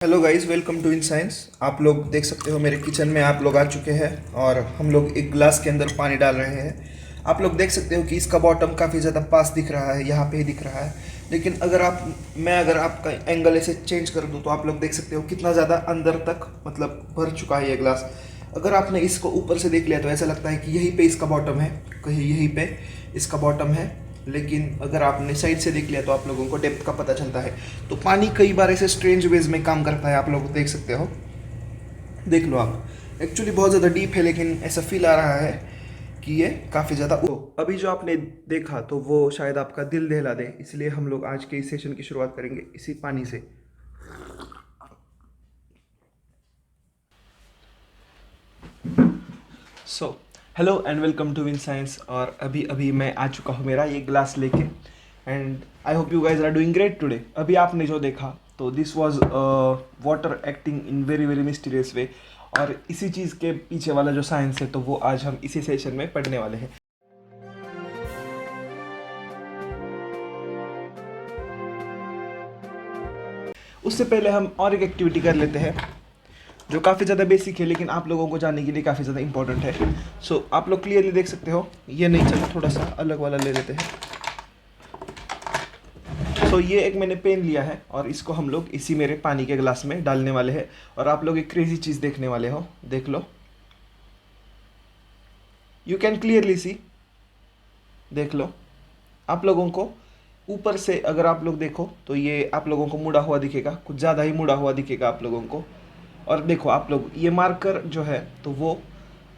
Hello guys, welcome to in science. आप लोग देख सकते हो मेरे किचन में आप लोग आ चुके हैं और हम लोग एक ग्लास के अंदर पानी डाल रहे हैं। आप लोग देख सकते हो कि इसका बॉटम काफ़ी ज़्यादा पास दिख रहा है, यहाँ पे ही दिख रहा है। लेकिन अगर आपका एंगल ऐसे चेंज कर दूँ तो आप लोग देख सकते हो कितना ज़्यादा अंदर तक मतलब भर चुका है ये ग्लास। अगर आपने इसको ऊपर से देख लिया तो ऐसा लगता है कि यहीं पे इसका बॉटम है, कहीं यहीं पे इसका बॉटम है। लेकिन अगर आपने साइड से देख लिया तो आप लोगों को डेप्थ का पता चलता है। तो पानी कई बार ऐसे स्ट्रेंज वेज में काम करता है, आप लोग देख सकते हो। देख लो आप, एक्चुअली बहुत ज़्यादा डीप है लेकिन ऐसा फील आ रहा है कि ये काफ़ी ज़्यादा। अभी जो आपने देखा तो वो शायद आपका दिल दहला दे, इसलिए हम लोग आज के इस सेशन की शुरुआत करेंगे इसी पानी से। So hello and welcome to win science. और अभी अभी मैं आ चुका हूँ मेरा ये ग्लास लेके, and I hope you guys are doing great today. अभी आपने जो देखा तो this was water acting in very very mysterious way, और इसी चीज़ के पीछे वाला जो साइंस है तो वो आज हम इसी सेशन में पढ़ने वाले हैं। उससे पहले हम और एक एक्टिविटी कर लेते हैं जो काफ़ी ज़्यादा बेसिक है लेकिन आप लोगों को जानने के लिए काफ़ी ज़्यादा इंपॉर्टेंट है। सो आप लोग क्लियरली देख सकते हो, ये नहीं चला, थोड़ा सा अलग वाला ले लेते हैं। सो ये एक मैंने पेन लिया है और इसको हम लोग इसी मेरे पानी के गिलास में डालने वाले हैं, और आप लोग एक क्रेजी चीज़ देखने वाले हो। देख लो, यू कैन क्लियरली सी, देख लो। आप लोगों को ऊपर से अगर आप लोग देखो तो ये आप लोगों को मुड़ा हुआ दिखेगा, कुछ ज़्यादा ही मुड़ा हुआ दिखेगा आप लोगों को। और देखो आप लोग, ये मार्कर जो है तो वो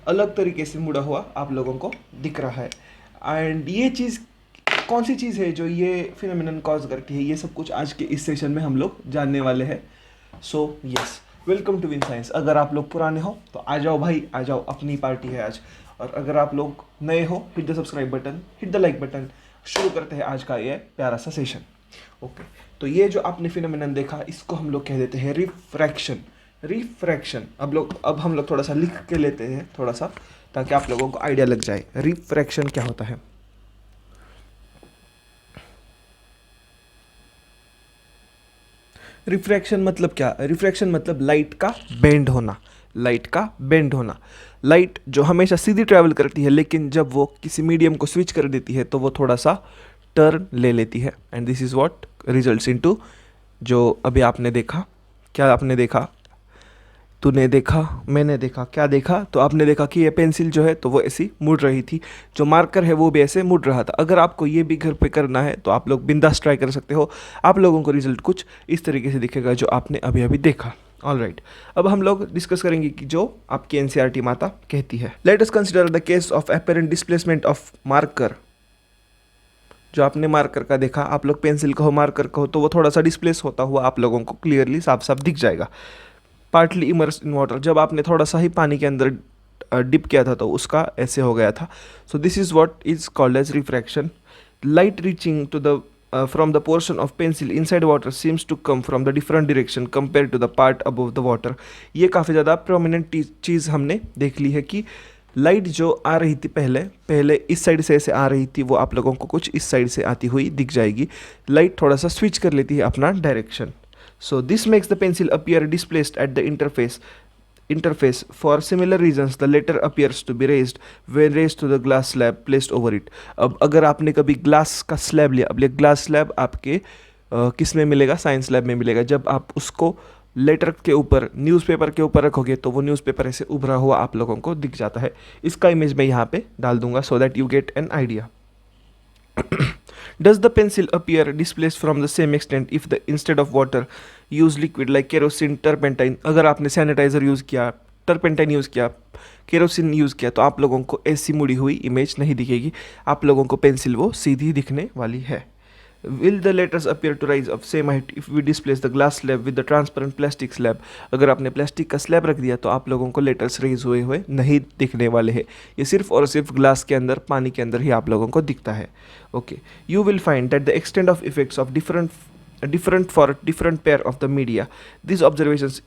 अलग तरीके से मुड़ा हुआ आप लोगों को दिख रहा है। एंड ये चीज़ कौन सी चीज़ है जो ये फिनोमिनन कॉज करती है, ये सब कुछ आज के इस सेशन में हम लोग जानने वाले हैं। So yes, welcome to win science. अगर आप लोग पुराने हो तो आ जाओ भाई, आ जाओ, अपनी पार्टी है आज। और अगर आप लोग नए हो, hit the subscribe button, hit the like button. शुरू करते हैं आज का ये प्यारा सा सेशन। ओके, तो ये जो आपने फिनोमिनन देखा इसको हम लोग कह देते हैं रिफ्रैक्शन। रिफ्रैक्शन अब हम लोग थोड़ा सा लिख के लेते हैं थोड़ा सा, ताकि आप लोगों को आइडिया लग जाए रिफ्रैक्शन क्या होता है। रिफ्रैक्शन मतलब क्या? रिफ्रैक्शन मतलब लाइट का बेंड होना। लाइट का बेंड होना। लाइट जो हमेशा सीधी ट्रैवल करती है लेकिन जब वो किसी मीडियम को स्विच कर देती है तो वो थोड़ा सा टर्न ले लेती है, and this is what results into जो अभी आपने देखा। क्या आपने देखा? तूने देखा, मैंने देखा, क्या देखा? तो आपने देखा कि ये पेंसिल जो है तो वो ऐसी मुड़ रही थी, जो मार्कर है वो भी ऐसे मुड़ रहा था। अगर आपको ये भी घर पे करना है तो आप लोग बिंदास ट्राई कर सकते हो। आप लोगों को रिजल्ट कुछ इस तरीके से दिखेगा जो आपने अभी अभी देखा। ऑल राइट, अब हम लोग डिस्कस करेंगे कि जो आपकी एनसीईआरटी माता कहती है। Let us consider the case of apparent displacement of marker. जो आपने मार्कर का देखा, आप लोग पेंसिल कहो मार्कर कहो, तो वो थोड़ा सा डिस्प्लेस होता हुआ आप लोगों को क्लियरली साफ साफ दिख जाएगा। पार्टली इमर्स इन वाटर, जब आपने थोड़ा सा ही पानी के अंदर डिप किया था तो उसका ऐसे हो गया था। So this is what is called as refraction. Light reaching to the from the portion of pencil inside water seems to come from the different direction compare to the part above the water. ये काफ़ी ज़्यादा prominent चीज़ हमने देख ली है कि light जो आ रही थी पहले पहले इस साइड से ऐसे आ रही थी, वो आप लोगों को कुछ इस साइड से आती हुई दिख जाएगी। लाइट थोड़ा सा स्विच कर लेती है अपना direction. So this makes the pencil appear displaced at the interface. For similar reasons, the latter appears to be raised when raised to the glass slab placed over it. अब अगर आपने कभी ग्लास का slab लिया, अब ये glass slab आपके किस में मिलेगा? साइंस लैब में मिलेगा। जब आप उसको लेटर के ऊपर, न्यूज़पेपर के ऊपर रखोगे तो वो न्यूज़पेपर ऐसे उभरा हुआ आप लोगों को दिख जाता है। इसका इमेज मैं यहाँ पे डाल दूंगा so that you get an idea. Does the pencil appear displaced from the same extent if the instead of water use liquid like kerosene, turpentine? अगर आपने सैनिटाइजर यूज़ किया, टर्पेंटाइन यूज़ किया, केरोसिन यूज़ किया, तो आप लोगों को ऐसी मुड़ी हुई इमेज नहीं दिखेगी। आप लोगों को पेंसिल वो सीधी दिखने वाली है। Will the letters appear to rise of same height if we displace the glass slab with the transparent plastic slab? अगर आपने प्लास्टिक का स्लैब रख दिया तो आप लोगों को लेटर्स रेज हुए हुए नहीं दिखने वाले हैं। ये सिर्फ और सिर्फ ग्लास के अंदर, पानी के अंदर ही आप लोगों को दिखता है। Okay, you will find that the extent of effects of different for different pair of the media. These observations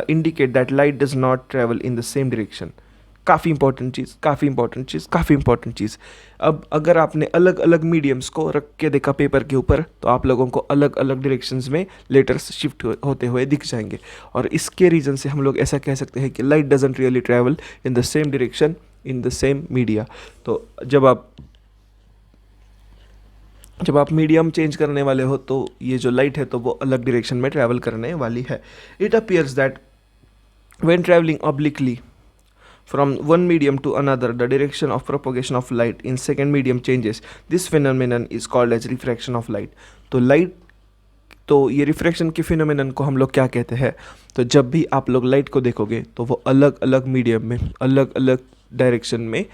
indicate that light does not travel in the same direction. काफ़ी इंपॉर्टेंट चीज़, काफ़ी इंपॉर्टेंट चीज़, काफ़ी important चीज़। अब अगर आपने अलग अलग mediums को रख के देखा पेपर के ऊपर तो आप लोगों को अलग अलग डायरेक्शंस में लेटर्स शिफ्ट होते हुए दिख जाएंगे, और इसके रीज़न से हम लोग ऐसा कह सकते हैं कि light doesn't really travel in the same direction in the same media. तो जब आप मीडियम चेंज करने वाले हो तो ये जो लाइट है तो वो अलग डायरेक्शन में ट्रैवल करने वाली है। It appears that when travelling obliquely from one medium to another, the direction of propagation of light in second medium changes. This phenomenon is called as refraction of light. तो ये refraction के phenomenon को हम लोग क्या कहते हैं? तो जब भी आप लोग लाइट को देखोगे तो वो अलग अलग मीडियम में अलग अलग डायरेक्शन में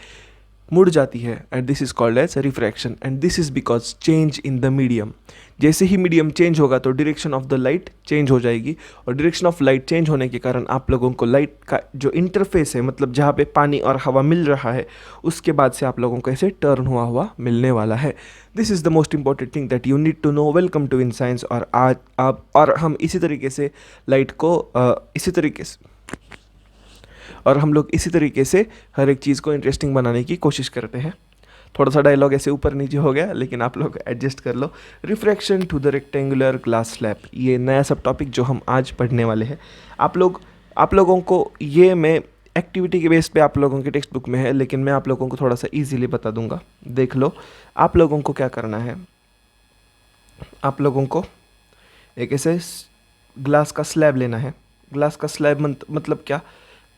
मुड़ जाती है, and this is called as refraction, and this is because change in the medium. जैसे ही मीडियम चेंज होगा तो direction of the light change हो जाएगी, और डायरेक्शन ऑफ लाइट चेंज होने के कारण आप लोगों को लाइट का जो इंटरफेस है, मतलब जहाँ पे पानी और हवा मिल रहा है, उसके बाद से आप लोगों को ऐसे टर्न हुआ मिलने वाला है। This is the most important thing that you need to know. Welcome to in science. और आज आप और हम इसी तरीके से लाइट को हम लोग इसी तरीके से हर एक चीज़ को इंटरेस्टिंग बनाने की कोशिश करते हैं। थोड़ा सा डायलॉग ऐसे ऊपर नीचे हो गया, लेकिन आप लोग एडजस्ट कर लो। Refraction to the rectangular glass slab, ये नया सब टॉपिक जो हम आज पढ़ने वाले हैं। आप लोगों को ये मैं एक्टिविटी के बेस पे आप लोगों के टेक्स्ट बुक में है, लेकिन मैं आप लोगों को थोड़ा सा इजीली बता दूंगा। देख लो, आप लोगों को क्या करना है। आप लोगों को एक ऐसे ग्लास का स्लैब लेना है। ग्लास का स्लैब मतलब क्या?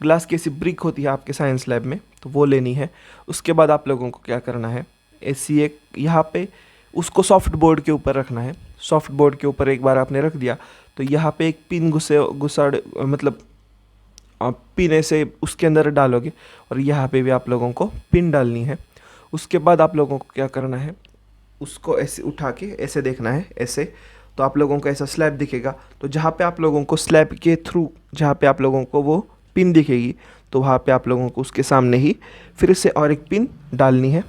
ग्लास की ऐसी ब्रिक होती है आपके साइंस लैब में, तो वो लेनी है। उसके बाद आप लोगों को क्या करना है, ऐसी एक यहाँ पे उसको सॉफ्ट बोर्ड के ऊपर रखना है। सॉफ्ट बोर्ड के ऊपर एक बार आपने रख दिया तो यहाँ पे एक पिन मतलब आप पिन ऐसे उसके अंदर डालोगे, और यहाँ पे भी आप लोगों को पिन डालनी है। उसके बाद आप लोगों को क्या करना है, उसको ऐसे उठा के ऐसे देखना है, ऐसे। तो आप लोगों को ऐसा स्लैब दिखेगा, तो जहाँ पे आप लोगों को स्लैब के थ्रू जहाँ पे आप लोगों को वो पिन दिखेगी, तो वहाँ पे आप लोगों को उसके सामने ही फिर से और एक पिन डालनी है।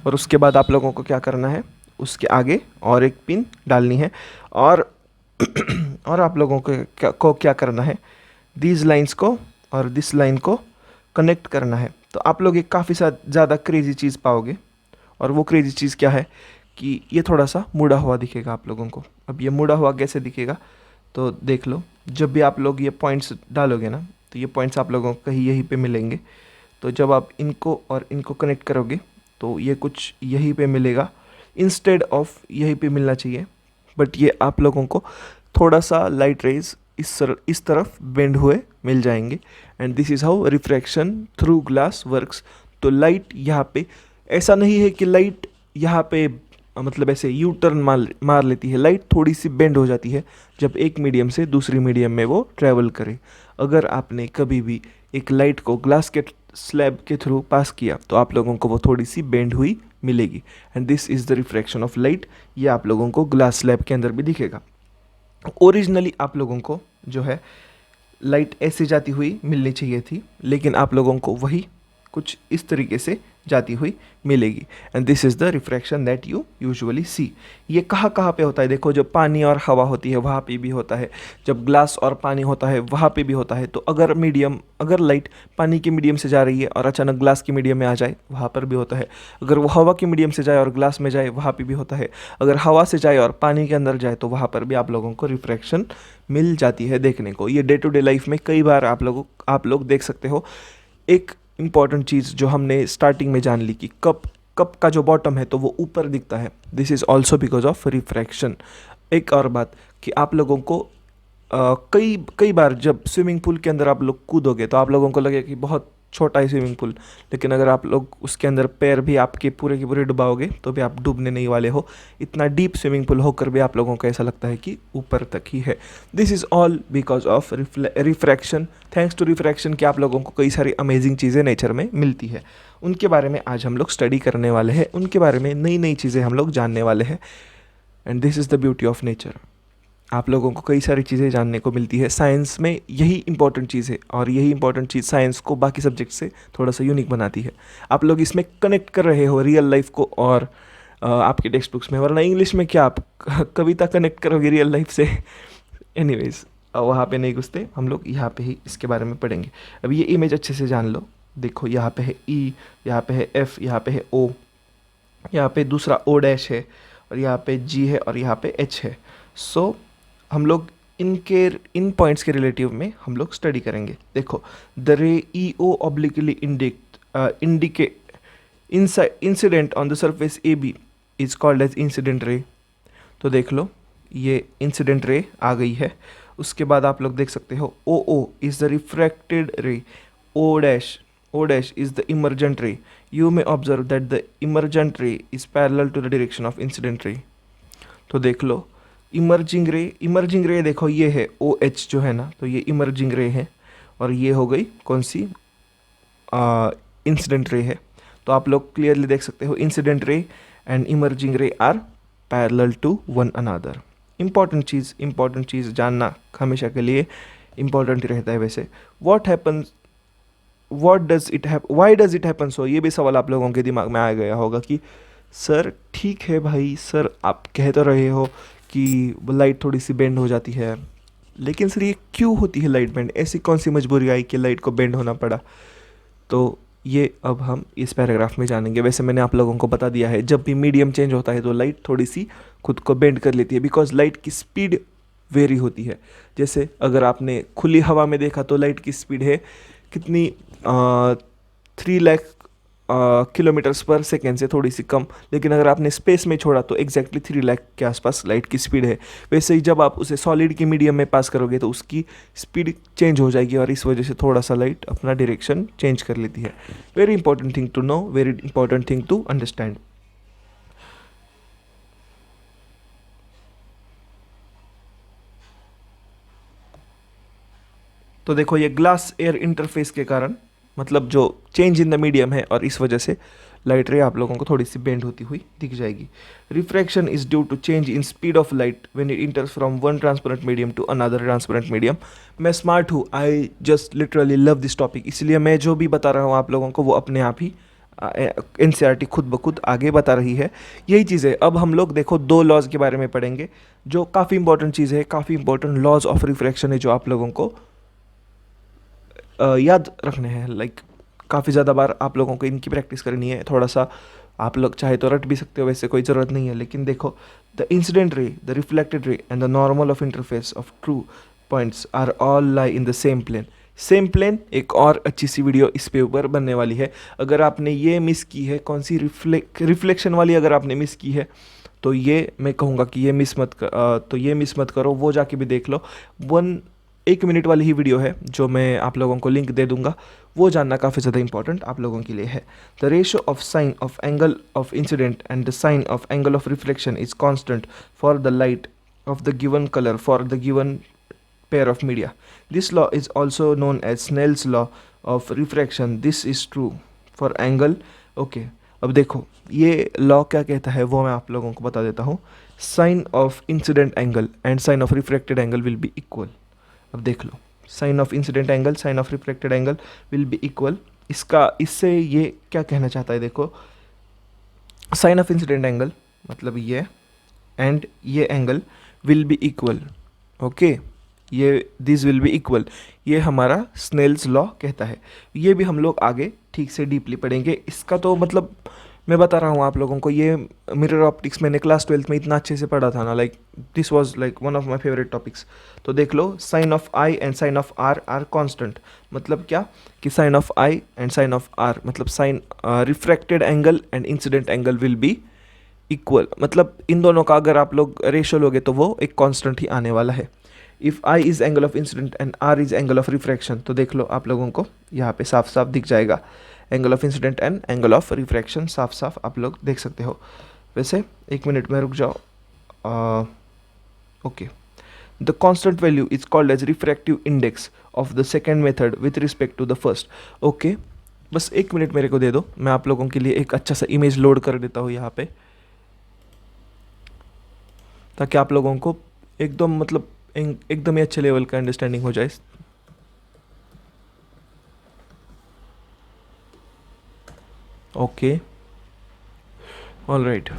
और उसके बाद आप लोगों को क्या करना है, उसके आगे और एक पिन डालनी है। और और आप लोगों को क्या करना है, दीज लाइंस को और दिस लाइन को कनेक्ट करना है। तो आप लोग एक काफ़ी ज़्यादा क्रेजी चीज़ पाओगे, और वो क्रेजी चीज़ क्या है कि ये थोड़ा सा मुड़ा हुआ दिखेगा आप लोगों को। अब ये मुड़ा हुआ कैसे दिखेगा, तो देख लो। जब भी आप लोग ये पॉइंट्स डालोगे ना, तो ये पॉइंट्स आप लोगों को कहीं यहीं पे मिलेंगे। तो जब आप इनको और इनको कनेक्ट करोगे तो ये कुछ यहीं पे मिलेगा, इंस्टेड ऑफ यहीं पे मिलना चाहिए, बट ये आप लोगों को थोड़ा सा लाइट रेज इस तरफ बेंड हुए मिल जाएंगे। And this is how refraction through glass works. तो लाइट यहाँ पे ऐसा नहीं है कि लाइट यहाँ पे मतलब ऐसे यू टर्न मार लेती है। लाइट थोड़ी सी बेंड हो जाती है जब एक मीडियम से दूसरी मीडियम में वो ट्रैवल करे। अगर आपने कभी भी एक लाइट को ग्लास के स्लैब के थ्रू पास किया तो आप लोगों को वो थोड़ी सी बेंड हुई मिलेगी, and this is the refraction of light. ये आप लोगों को ग्लास स्लैब के अंदर भी दिखेगा। ओरिजिनली आप लोगों को जो है लाइट ऐसे जाती हुई मिलनी चाहिए थी, लेकिन आप लोगों को वही कुछ इस तरीके से जाती हुई मिलेगी, and this is the refraction that you usually see. ये कहाँ पे होता है? देखो, जब पानी और हवा होती है वहाँ पे भी होता है, जब ग्लास और पानी होता है वहाँ पे भी होता है। तो अगर लाइट पानी के मीडियम से जा रही है और अचानक ग्लास के मीडियम में आ जाए, वहाँ पर भी होता है। अगर वो हवा के मीडियम से जाए और ग्लास में जाए, वहाँ पे भी होता है। अगर हवा से जाए और पानी के अंदर जाए तो वहाँ पर भी आप लोगों को रिफ्रैक्शन मिल जाती है देखने को। ये डे टू डे लाइफ में कई बार आप लोग देख सकते हो। एक इम्पॉर्टेंट चीज़ जो हमने स्टार्टिंग में जान ली कि कप का जो बॉटम है तो वो ऊपर दिखता है, this is also because of refraction. एक और बात कि आप लोगों को कई बार जब स्विमिंग पूल के अंदर आप लोग कूदोगे तो आप लोगों को लगेगा कि बहुत छोटा है स्विमिंग पूल, लेकिन अगर आप लोग उसके अंदर पैर भी आपके पूरे के पूरे डुबाओगे तो भी आप डूबने नहीं वाले हो। इतना डीप स्विमिंग पूल होकर भी आप लोगों को ऐसा लगता है कि ऊपर तक ही है। This is all because of refraction. Thanks to refraction कि आप लोगों को कई सारी अमेजिंग चीज़ें नेचर में मिलती है। उनके बारे में आज हम लोग स्टडी करने वाले हैं, उनके बारे में नई नई चीज़ें हम लोग जानने वाले हैं, and this is the beauty of nature. आप लोगों को कई सारी चीज़ें जानने को मिलती है। साइंस में यही इंपॉर्टेंट चीज़ है, और यही इंपॉर्टेंट चीज़ साइंस को बाकी सब्जेक्ट से थोड़ा सा यूनिक बनाती है। आप लोग इसमें कनेक्ट कर रहे हो रियल लाइफ को और आपके टेक्स्ट बुक्स में, वरना इंग्लिश में क्या आप कविता कनेक्ट करोगे रियल लाइफ से। एनीवेज, वहाँ पे नहीं घुसते हम लोग, यहाँ पे ही इसके बारे में पढ़ेंगे। अब ये इमेज अच्छे से जान लो, देखो यहाँ पे है ई, यहाँ पे है एफ, यहाँ पे है ओ, यहाँ पे दूसरा ओ डैश है, और यहाँ पे जी है, और यहाँ पे एच है। सो हम लोग इन पॉइंट्स के रिलेटिव में हम लोग स्टडी करेंगे। देखो, the ray E O obliquely indicate incident on the surface A B is called as incident ray. तो देख लो, ये इंसिडेंट रे आ गई है। उसके बाद आप लोग देख सकते हो O O is the refracted ray, O dash is the emergent ray. You may observe that the emergent ray is parallel to the direction of incident ray. तो देख लो, इमर्जिंग रे देखो ये है ओ एच जो है ना, तो ये इमर्जिंग रे है, और ये हो गई कौन सी, इंसिडेंट रे है। तो आप लोग क्लियरली देख सकते हो incident ray and emerging ray are parallel to one another. Important चीज़ जानना हमेशा के लिए इंपॉर्टेंट ही रहता है। वैसे why does it happen so, ये भी सवाल आप लोगों के दिमाग में आ गया होगा कि सर ठीक है भाई, सर आप कह तो रहे हो कि लाइट थोड़ी सी बेंड हो जाती है, लेकिन सर ये क्यों होती है लाइट बेंड, ऐसी कौन सी मजबूरी आई कि लाइट को बेंड होना पड़ा। तो ये अब हम इस पैराग्राफ में जानेंगे। वैसे मैंने आप लोगों को बता दिया है, जब भी मीडियम चेंज होता है तो लाइट थोड़ी सी खुद को बेंड कर लेती है, बिकॉज लाइट की स्पीड वेरी होती है। जैसे अगर आपने खुली हवा में देखा तो लाइट की स्पीड है कितनी, 3 लाख किलोमीटर्स पर सेकेंड से थोड़ी सी कम, लेकिन अगर आपने स्पेस में छोड़ा तो एग्जैक्टली 3 लाख के आसपास लाइट की स्पीड है। वैसे ही जब आप उसे सॉलिड की मीडियम में पास करोगे तो उसकी स्पीड चेंज हो जाएगी, और इस वजह से थोड़ा सा लाइट अपना डायरेक्शन चेंज कर लेती है। Very important thing to know, very important thing to understand. तो देखो, ये ग्लास एयर इंटरफेस के कारण, मतलब जो चेंज इन द मीडियम है, और इस वजह से लाइट रे आप लोगों को थोड़ी सी बेंड होती हुई दिख जाएगी। Refraction is due to change in speed of light when it enters from one transparent medium to another transparent medium. मैं स्मार्ट हूँ, I just literally love this topic, इसलिए मैं जो भी बता रहा हूँ आप लोगों को वो अपने आप ही एनसीईआरटी खुद ब खुद आगे बता रही है। यही चीज़ है। अब हम लोग देखो 2 लॉज के बारे में पढ़ेंगे, जो काफ़ी इंपॉर्टेंट चीज़ है, काफ़ी इंपॉर्टेंट लॉज ऑफ रिफ्रैक्शन है, जो आप लोगों को याद रखने हैं। लाइक काफ़ी ज़्यादा बार आप लोगों को इनकी प्रैक्टिस करनी है। थोड़ा सा आप लोग चाहे तो रट भी सकते हो, वैसे कोई ज़रूरत नहीं है, लेकिन देखो, the incident ray, the reflected ray and the normal of interface of true points are all lie in the same plane. Same plane, एक और अच्छी सी वीडियो इस पे ऊपर बनने वाली है। अगर आपने ये मिस की है, कौन सी रिफ्लेक्शन वाली, अगर आपने मिस की है तो ये मैं कहूँगा कि तो ये मिस मत करो, वो जाके भी देख लो। 1 मिनट वाली ही वीडियो है, जो मैं आप लोगों को लिंक दे दूंगा, वो जानना काफ़ी ज़्यादा इंपॉर्टेंट आप लोगों के लिए है। The ratio of sine of angle of incident and the sine of angle of reflection is constant for the light of the given color for the given pair of media. This law is also known as Snell's law of refraction. This is true for angle. Okay, अब देखो ये law क्या कहता है वो मैं आप लोगों को बता देता हूँ। Sine of incident angle and sine of refracted angle will be equal. अब देख लो, sine of incident angle, sine of reflected angle will be equal. इससे ये क्या कहना चाहता है, देखो, साइन ऑफ इंसिडेंट एंगल मतलब ये, एंड ये angle will be equal. Okay, ये दिस विल बी इक्वल, ये हमारा स्नेल्स लॉ कहता है। ये भी हम लोग आगे ठीक से डीपली पढ़ेंगे। इसका तो मतलब मैं बता रहा हूँ आप लोगों को, ये मिरर ऑप्टिक्स मैंने क्लास 12th में इतना अच्छे से पढ़ा था ना, like this was like one of my favourite topics. तो देख लो, sine of I and sine of R are constant. मतलब क्या कि sine of I and sine of R मतलब sine refracted angle and incident angle will be equal. मतलब इन दोनों का अगर आप लोग रेशो लोगे तो वो एक कांस्टेंट ही आने वाला है। If I is angle of incident and R is angle of refraction, तो देख लो आप लोगों को यहाँ पे साफ साफ दिख जाएगा, angle of incident and angle of refraction साफ साफ आप लोग देख सकते हो। वैसे 1 मिनट में रुक जाओ। Okay, the constant value is called as refractive index of the second method with respect to the first. Okay, बस 1 मिनट मेरे को दे दो, मैं आप लोगों के लिए एक अच्छा सा इमेज लोड कर देता हूँ यहाँ पे, ताकि आप लोगों को एकदम मतलब एकदम ही अच्छे लेवल का अंडरस्टैंडिंग हो जाए। Okay, all right.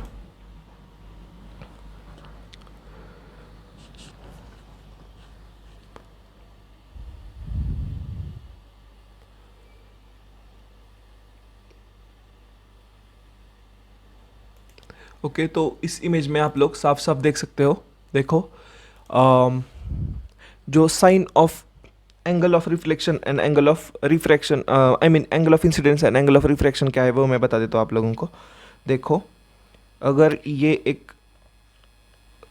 ओके, तो इस इमेज में आप लोग साफ साफ देख सकते हो, देखो अम, जो sine of angle of reflection and angle of refraction, I mean angle of incidence and angle of refraction क्या है वो मैं बता देता हूँ आप लोगों को। देखो, अगर ये एक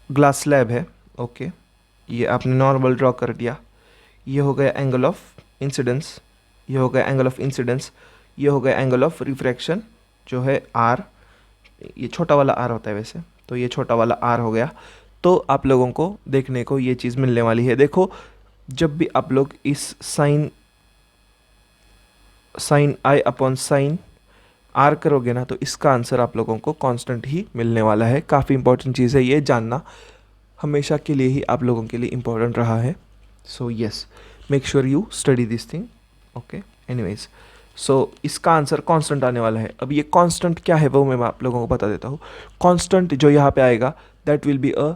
ग्लास स्लैब है, ओके, ये आपने नॉर्मल ड्रॉ कर दिया, ये हो गया एंगल ऑफ इंसिडेंस, ये हो गया एंगल ऑफ इंसिडेंस, ये हो गया एंगल ऑफ रिफ्रैक्शन जो है आर, ये छोटा वाला आर होता है वैसे, तो ये छोटा वाला आर हो गया। तो आप लोगों को देखने को ये चीज़ मिलने वाली है। देखो, जब भी आप लोग इस sine I upon sine R करोगे ना, तो इसका आंसर आप लोगों को कांस्टेंट ही मिलने वाला है। काफ़ी इंपॉर्टेंट चीज़ है, ये जानना हमेशा के लिए ही आप लोगों के लिए इम्पोर्टेंट रहा है। So yes, make sure you study this thing, okay. Anyways, so इसका आंसर कांस्टेंट आने वाला है। अब ये कांस्टेंट क्या है वो मैं आप लोगों को बता देता हूँ। कांस्टेंट जो यहाँ पे आएगा that will be a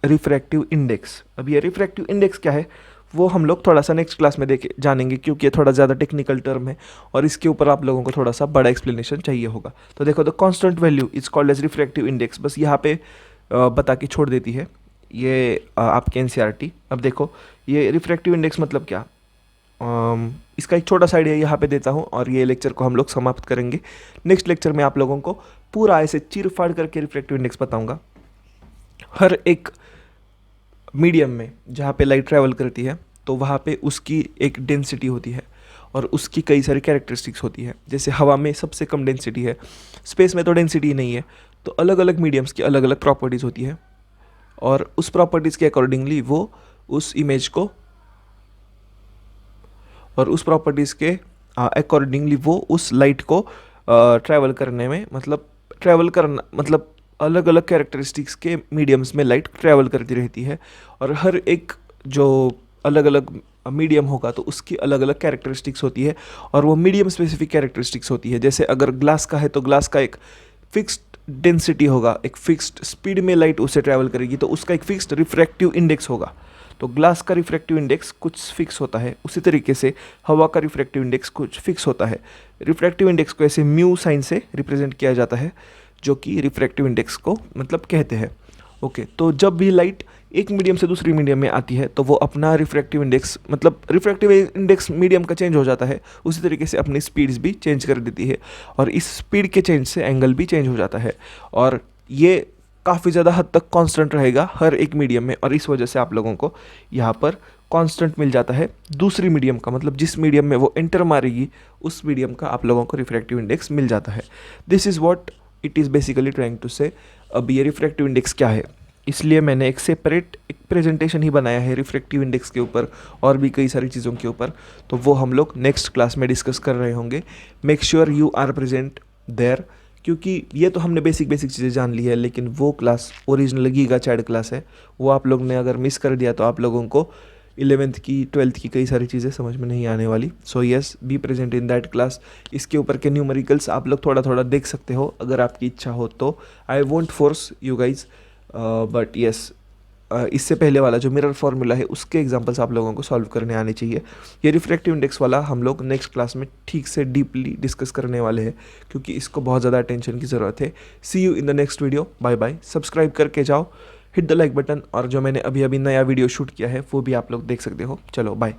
refractive index. अब ये रिफ्रैक्टिव इंडेक्स क्या है वो हम लोग थोड़ा सा नेक्स्ट क्लास में देखे जानेंगे, क्योंकि ये थोड़ा ज़्यादा टेक्निकल टर्म है और इसके ऊपर आप लोगों को थोड़ा सा बड़ा एक्सप्लेनेशन चाहिए होगा। तो देखो, the constant value is called as refractive index, बस यहाँ पे बता के छोड़ देती है ये आपके एनसीईआरटी। अब देखो, ये रिफ्रैक्टिव इंडेक्स मतलब क्या, इसका एक छोटा सा आइडिया यहाँ पे देता हूँ और ये लेक्चर को हम लोग समाप्त करेंगे। नेक्स्ट लेक्चर में आप लोगों को पूरा ऐसे चीर फाड़ करके रिफ्रैक्टिव इंडेक्स बताऊँगा। हर एक मीडियम में जहाँ पे लाइट ट्रैवल करती है तो वहाँ पे उसकी एक डेंसिटी होती है और उसकी कई सारी कैरेक्टरिस्टिक्स होती है। जैसे हवा में सबसे कम डेंसिटी है, स्पेस में तो डेंसिटी नहीं है, तो अलग अलग मीडियम्स की अलग अलग प्रॉपर्टीज़ होती है और उस प्रॉपर्टीज़ के अकॉर्डिंगली वो उस इमेज को और उस प्रॉपर्टीज़ के अकॉर्डिंगली वो उस लाइट को ट्रैवल करने में, मतलब ट्रैवल करना मतलब अलग अलग कैरेक्टरिस्टिक्स के मीडियम्स में लाइट ट्रैवल करती रहती है और हर एक जो अलग अलग मीडियम होगा तो उसकी अलग अलग कैरेक्टरिस्टिक्स होती है और वो मीडियम स्पेसिफिक कैरेक्टरिस्टिक्स होती है। जैसे अगर ग्लास का है तो ग्लास का एक फिक्स्ड डेंसिटी होगा, एक फिक्स्ड स्पीड में लाइट उसे ट्रैवल करेगी तो उसका एक फिक्स्ड रिफ्रैक्टिव इंडेक्स होगा। तो ग्लास का रिफ्रैक्टिव इंडेक्स कुछ फिक्स होता है, उसी तरीके से हवा का रिफ्रैक्टिव इंडेक्स कुछ फिक्स होता है। रिफ्रैक्टिव इंडेक्स को ऐसे म्यू साइन से रिप्रेजेंट किया जाता है जो कि रिफ्रैक्टिव इंडेक्स को मतलब कहते हैं, ओके। तो जब भी लाइट एक मीडियम से दूसरी मीडियम में आती है तो वो अपना रिफ्रैक्टिव इंडेक्स मतलब रिफ्रैक्टिव इंडेक्स मीडियम का चेंज हो जाता है, उसी तरीके से अपनी स्पीड्स भी चेंज कर देती है और इस स्पीड के चेंज से एंगल भी चेंज हो जाता है और ये काफ़ी ज़्यादा हद तक कांस्टेंट रहेगा हर एक मीडियम में और इस वजह से आप लोगों को यहाँ पर कांस्टेंट मिल जाता है दूसरी मीडियम का, मतलब जिस मीडियम में वो एंटर मारेगी उस मीडियम का आप लोगों को रिफ्रैक्टिव इंडेक्स मिल जाता है। This is what it is basically trying to say. अब ये रिफ्रैक्टिव इंडेक्स क्या है, इसलिए मैंने एक सेपरेट एक प्रेजेंटेशन ही बनाया है रिफ्रैक्टिव इंडेक्स के ऊपर और भी कई सारी चीज़ों के ऊपर, तो वो हम लोग नेक्स्ट क्लास में डिस्कस कर रहे होंगे। Make sure you are present there, क्योंकि ये तो हमने बेसिक चीज़ें जान ली है, लेकिन वो class original giga chad class है, वो आप लोग ने अगर मिस कर दिया तो आप लोगों को 11th की 12th की कई सारी चीज़ें समझ में नहीं आने वाली। So yes, be present in that class. इसके ऊपर के न्यूमेरिकल्स आप लोग थोड़ा थोड़ा देख सकते हो अगर आपकी इच्छा हो तो। I won't force you guys, but yes, इससे पहले वाला जो मिरर फार्मूला है उसके एग्जांपल्स आप लोगों को सॉल्व करने आने चाहिए। ये रिफ्रैक्टिव इंडेक्स वाला हम लोग नेक्स्ट क्लास में ठीक से डीपली डिस्कस करने वाले हैं, क्योंकि इसको बहुत ज़्यादा अटेंशन की ज़रूरत है। See you in the next video, bye bye. Subscribe करके जाओ, हिट द लाइक बटन, और जो मैंने अभी नया वीडियो शूट किया है वो भी आप लोग देख सकते हो। चलो बाय।